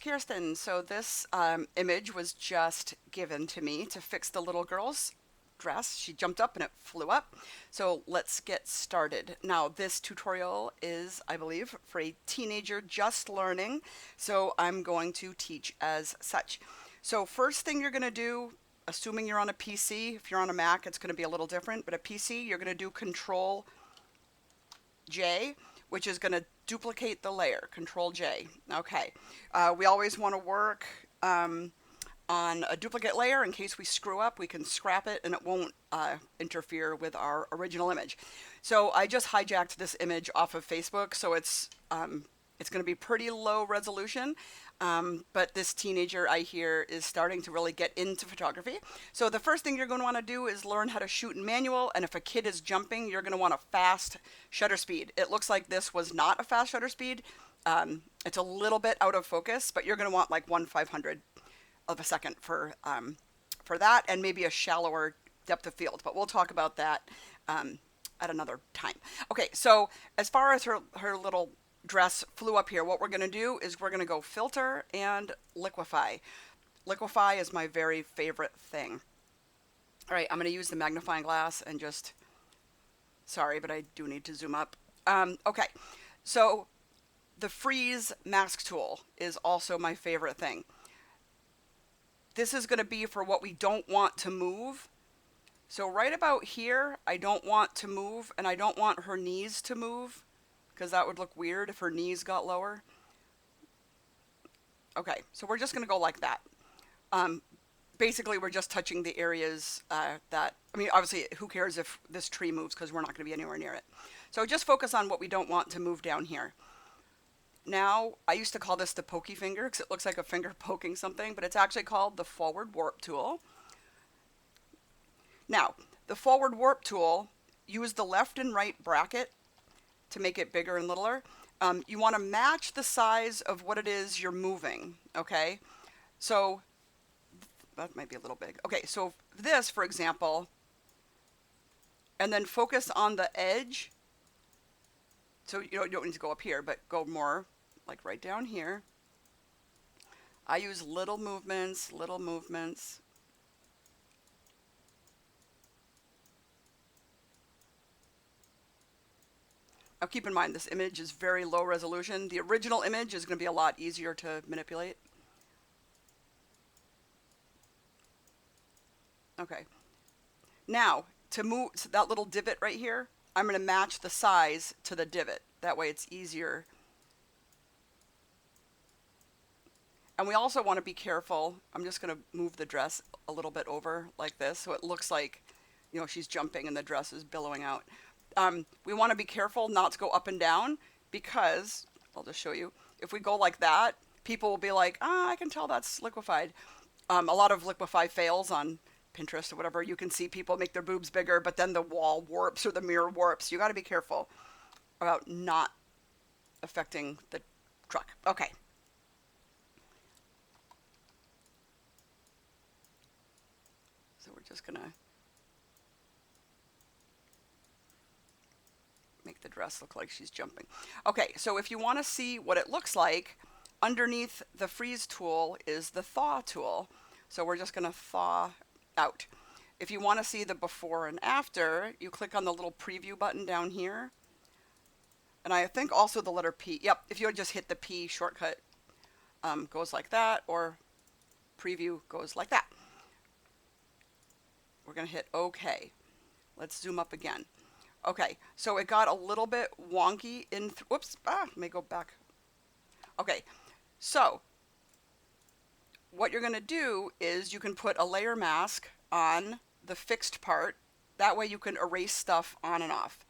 Kirsten. So this image was just given to me to fix the little girl's dress. She jumped up and it flew up. So let's get started. Now this tutorial is, I believe, for a teenager just learning. So I'm going to teach as such. So first thing you're going to do, assuming you're on a PC, if you're on a Mac, it's going to be a little different, but a PC, you're going to do Control J, which is going to duplicate the layer, Control J. Okay, we always want to work on a duplicate layer in case we screw up. We can scrap it and it won't interfere with our original image. So I just hijacked this image off of Facebook, so it's going to be pretty low resolution, but this teenager I hear is starting to really get into photography. So the first thing you're going to want to do is learn how to shoot in manual, and if a kid is jumping, you're going to want a fast shutter speed. It looks like this was not a fast shutter speed. It's a little bit out of focus, but you're going to want like 1/500 of a second for that, and maybe a shallower depth of field, but we'll talk about that at another time. Okay, so as far as her little dress flew up here, what we're going to do is we're going to go filter and liquify. Liquify is my very favorite thing. All right, I'm going to use the magnifying glass and just, sorry, but I do need to zoom up. Okay, so the freeze mask tool is also my favorite thing. This is going to be for what we don't want to move. So right about here, I don't want to move, and I don't want her knees to move, because that would look weird if her knees got lower. Okay, so we're just going to go like that. Basically, we're just touching the areas that, I mean, obviously, who cares if this tree moves, because we're not going to be anywhere near it. So just focus on what we don't want to move down here. Now, I used to call this the pokey finger, because it looks like a finger poking something, but it's actually called the forward warp tool. Now, the forward warp tool, use the left and right bracket to make it bigger and littler. You want to match the size of what it is you're moving, okay? So, that might be a little big. Okay, so this, for example, and then focus on the edge. So you don't need to go up here, but go more like right down here. I use little movements, little movements. Now keep in mind, this image is very low resolution. The original image is going to be a lot easier to manipulate. Okay. Now, to move that little divot right here, I'm going to match the size to the divot. That way it's easier. And we also want to be careful. I'm just going to move the dress a little bit over like this, so it looks like, she's jumping and the dress is billowing out. We want to be careful not to go up and down, because, I'll just show you, if we go like that, people will be like, I can tell that's liquefied. A lot of Liquify fails on Pinterest or whatever. You can see people make their boobs bigger, but then the wall warps or the mirror warps. You got to be careful about not affecting the truck. Okay. So we're just going to make the dress look like she's jumping. Okay, so if you want to see what it looks like, underneath the freeze tool is the thaw tool. So we're just going to thaw out. If you want to see the before and after, you click on the little preview button down here. And I think also the letter P. Yep, if you would just hit the P shortcut, goes like that, or preview goes like that. We're going to hit OK. Let's zoom up again. Okay, so it got a little bit wonky in, whoops, let me go back. Okay, so what you're going to do is you can put a layer mask on the fixed part. That way you can erase stuff on and off.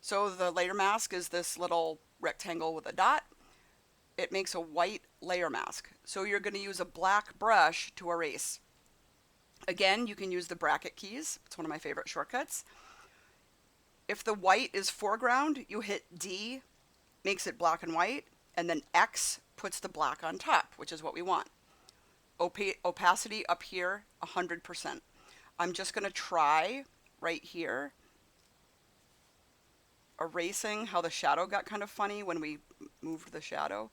So the layer mask is this little rectangle with a dot. It makes a white layer mask. So you're going to use a black brush to erase. Again, you can use the bracket keys. It's one of my favorite shortcuts. If the white is foreground, you hit D, makes it black and white, and then X puts the black on top, which is what we want. Opacity up here, 100%. I'm just going to try right here, erasing how the shadow got kind of funny when we moved the shadow.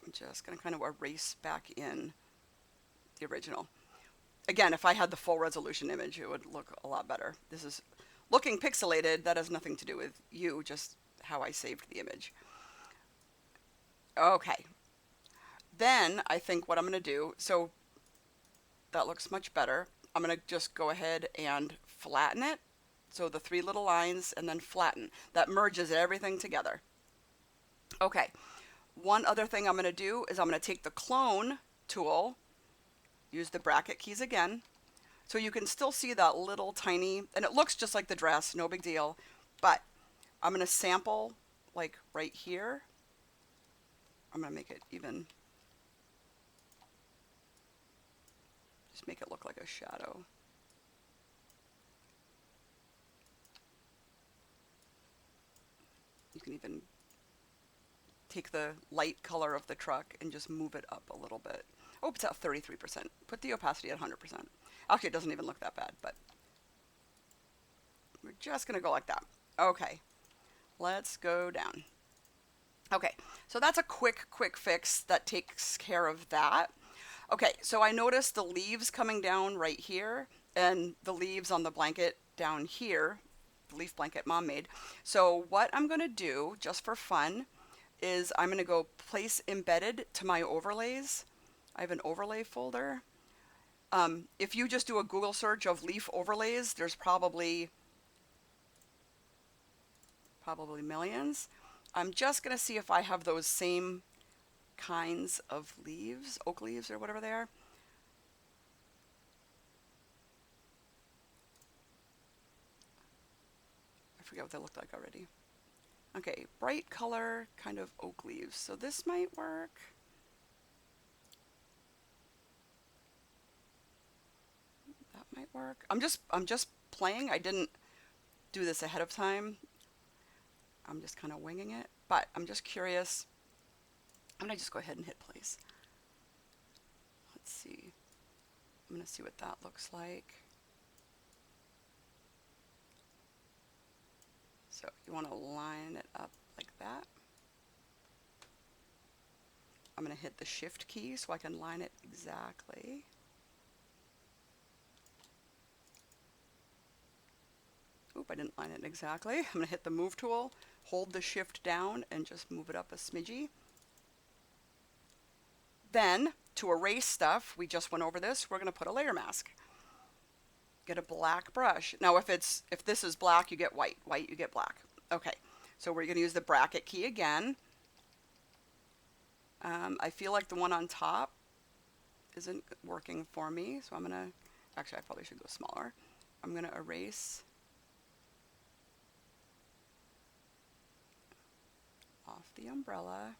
I'm just going to kind of erase back in the original. Again, if I had the full resolution image, it would look a lot better. This is looking pixelated. That has nothing to do with you, just how I saved the image. Okay. Then I think what I'm going to do, so that looks much better. I'm going to just go ahead and flatten it. So the three little lines and then flatten. That merges everything together. Okay. One other thing I'm going to do is I'm going to take the clone tool, use the bracket keys again. So you can still see that little tiny, and it looks just like the dress, no big deal. But I'm going to sample like right here. I'm going to make it even, just make it look like a shadow. You can even take the light color of the truck and just move it up a little bit. Oh, it's at 33%. Put the opacity at 100%. Actually, it doesn't even look that bad, but we're just going to go like that. Okay, let's go down. Okay, so that's a quick fix that takes care of that. Okay, so I noticed the leaves coming down right here and the leaves on the blanket down here, the leaf blanket Mom made. So what I'm going to do, just for fun, is I'm going to go place embedded to my overlays. I have an overlay folder. If you just do a Google search of leaf overlays, there's probably millions. I'm just going to see if I have those same kinds of leaves, oak leaves or whatever they are. I forget what they look like already. Okay, bright color, kind of oak leaves. So this might work. That might work. I'm just playing. I didn't do this ahead of time. I'm just kind of winging it, but I'm just curious. I'm gonna just go ahead and hit place. Let's see. I'm gonna see what that looks like. So you want to line it up like that. I'm going to hit the shift key so I can line it exactly. Oop, I didn't line it exactly. I'm going to hit the move tool, hold the shift down, and just move it up a smidgy. Then, to erase stuff, we just went over this, we're going to put a layer mask. Get a black brush. Now if this is black, you get white. White, you get black. Okay, so we're going to use the bracket key again. I feel like the one on top isn't working for me, so I'm going to, actually I probably should go smaller. I'm going to erase off the umbrella.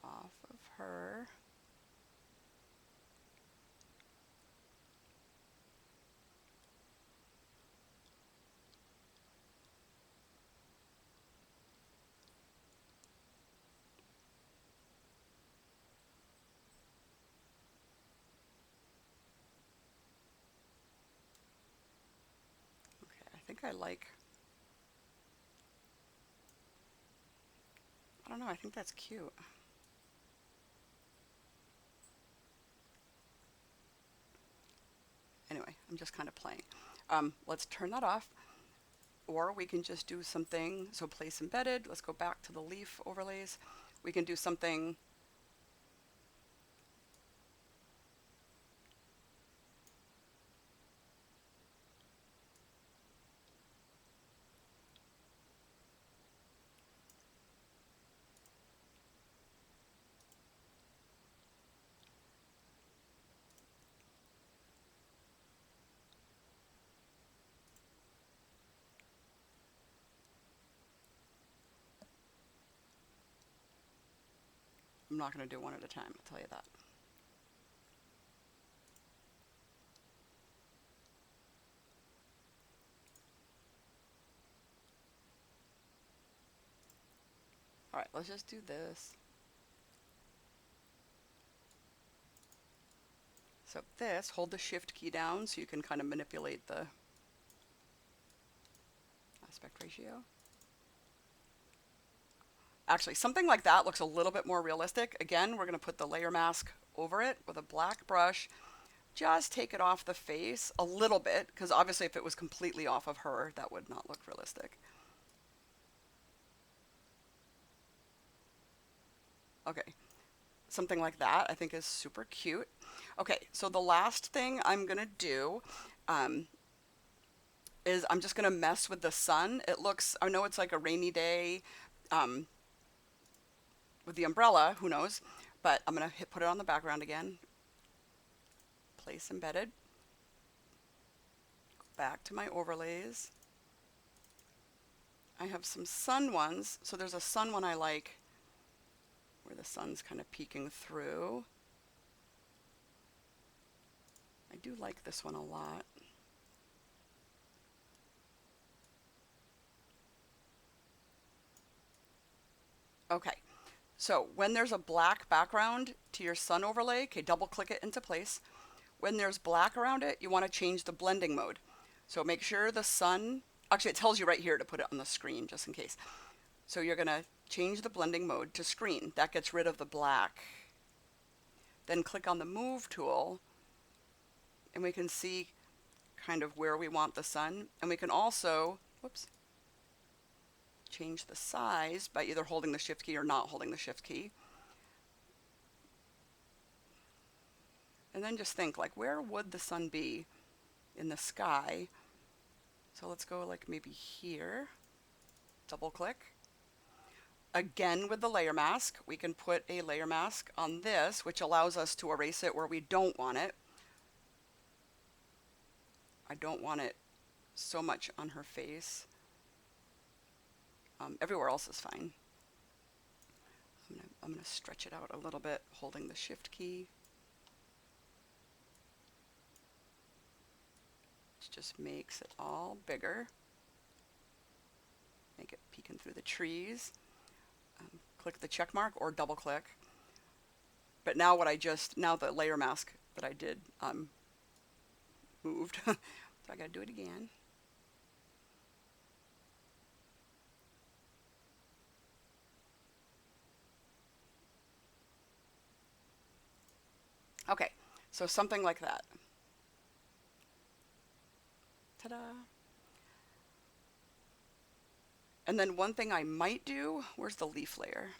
Off of her. Okay, I think I don't know, I think that's cute. Anyway, I'm just kind of playing. Let's turn that off. Or we can just do something, so place embedded, let's go back to the leaf overlays. We can do something, I'm not going to do one at a time, I'll tell you that. All right, let's just do this. So this, hold the shift key down so you can kind of manipulate the aspect ratio. Actually, something like that looks a little bit more realistic. Again, we're going to put the layer mask over it with a black brush. Just take it off the face a little bit, because obviously if it was completely off of her, that would not look realistic. Okay, something like that I think is super cute. Okay, so the last thing I'm going to do um, is I'm just going to mess with the sun. It looks, I know it's like a rainy day um, with the umbrella, who knows, but I'm going to put it on the background again. Place embedded. Go back to my overlays. I have some sun ones. So there's a sun one I like where the sun's kind of peeking through. I do like this one a lot. Okay, so when there's a black background to your sun overlay, okay, double click it into place. When there's black around it, you want to change the blending mode. So make sure the sun, actually it tells you right here to put it on the screen just in case. So you're going to change the blending mode to screen. That gets rid of the black. Then click on the move tool and we can see kind of where we want the sun. And we can also, whoops, change the size by either holding the shift key or not holding the shift key. And then just think, like, where would the sun be in the sky? So let's go like maybe here. Double click. Again, with the layer mask, we can put a layer mask on this, which allows us to erase it where we don't want it. I don't want it so much on her face. Everywhere else is fine. I'm gonna stretch it out a little bit, holding the shift key. Which just makes it all bigger. Make it peeking through the trees. Click the check mark or double click. But now now the layer mask that I did moved. So I gotta do it again. Okay, so something like that. Ta-da! And then one thing I might do, where's the leaf layer?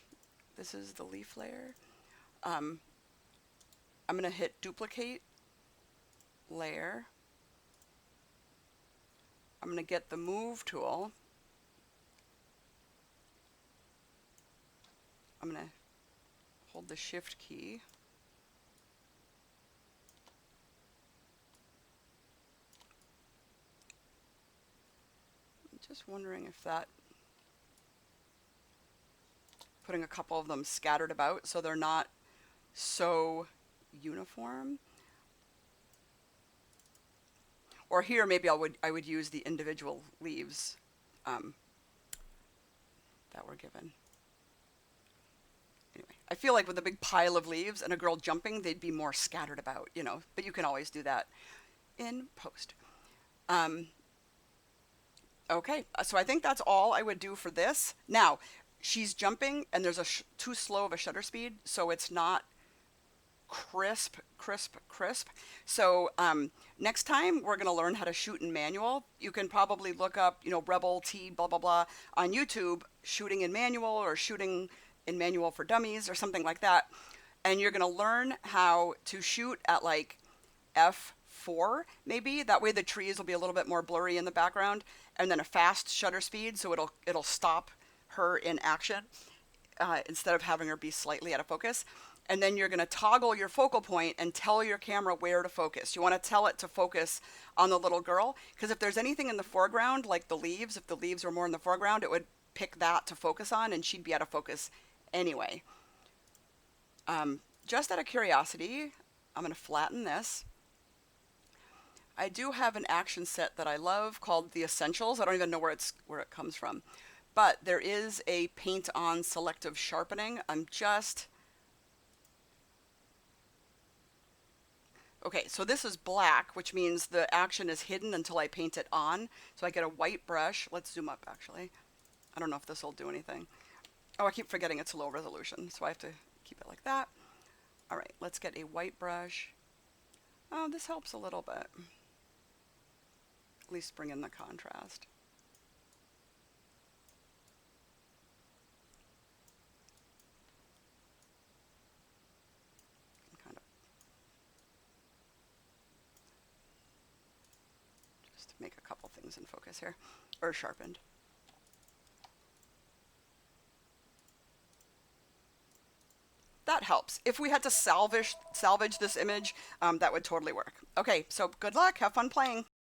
This is the leaf layer. I'm going to hit duplicate layer. I'm going to get the move tool. I'm going to hold the shift key. I'm just wondering if that, putting a couple of them scattered about so they're not so uniform. Or here maybe I would use the individual leaves that were given. Anyway, I feel like with a big pile of leaves and a girl jumping, they'd be more scattered about, you know, but you can always do that in post. Okay, so I think that's all I would do for this. Now, she's jumping and there's too slow of a shutter speed, so it's not crisp. So next time we're going to learn how to shoot in manual. You can probably look up, you know, Rebel T blah blah blah on YouTube, shooting in manual or shooting in manual for dummies or something like that. And you're going to learn how to shoot at like F4 maybe. That way the trees will be a little bit more blurry in the background, and then a fast shutter speed so it'll stop her in action instead of having her be slightly out of focus. And then you're going to toggle your focal point and tell your camera where to focus. You want to tell it to focus on the little girl, because if there's anything in the foreground, like the leaves, if the leaves were more in the foreground, it would pick that to focus on and she'd be out of focus anyway. Just out of curiosity, I'm going to flatten this. I do have an action set that I love called the Essentials. I don't even know where it comes from, but there is a paint on selective sharpening. Okay, so this is black, which means the action is hidden until I paint it on. So I get a white brush. Let's zoom up actually. I don't know if this will do anything. Oh, I keep forgetting it's low resolution, so I have to keep it like that. All right, let's get a white brush. Oh, this helps a little bit. At least bring in the contrast. Kind of just make a couple things in focus here, or sharpened. That helps. If we had to salvage this image, that would totally work. Okay, so good luck. Have fun playing.